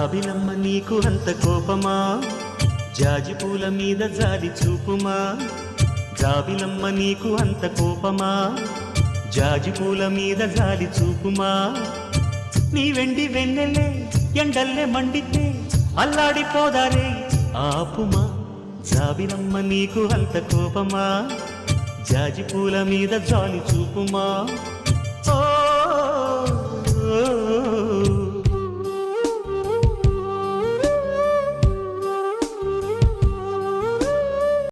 జాబిలమ్మ నీకు అంత కోపమా జాజి పూల మీద జాలి చూపుమా జాబిలమ్మ నీకు అంత కోపమా జాజి పూల మీద జాలి చూపుమా నీ వెండి వెన్నెలే ఎండల్లే మండితే అల్లాడిపోదారే ఆపుమా జాబిలమ్మ నీకు అంత కోపమా జాజి పూల మీద జాలి చూపుమా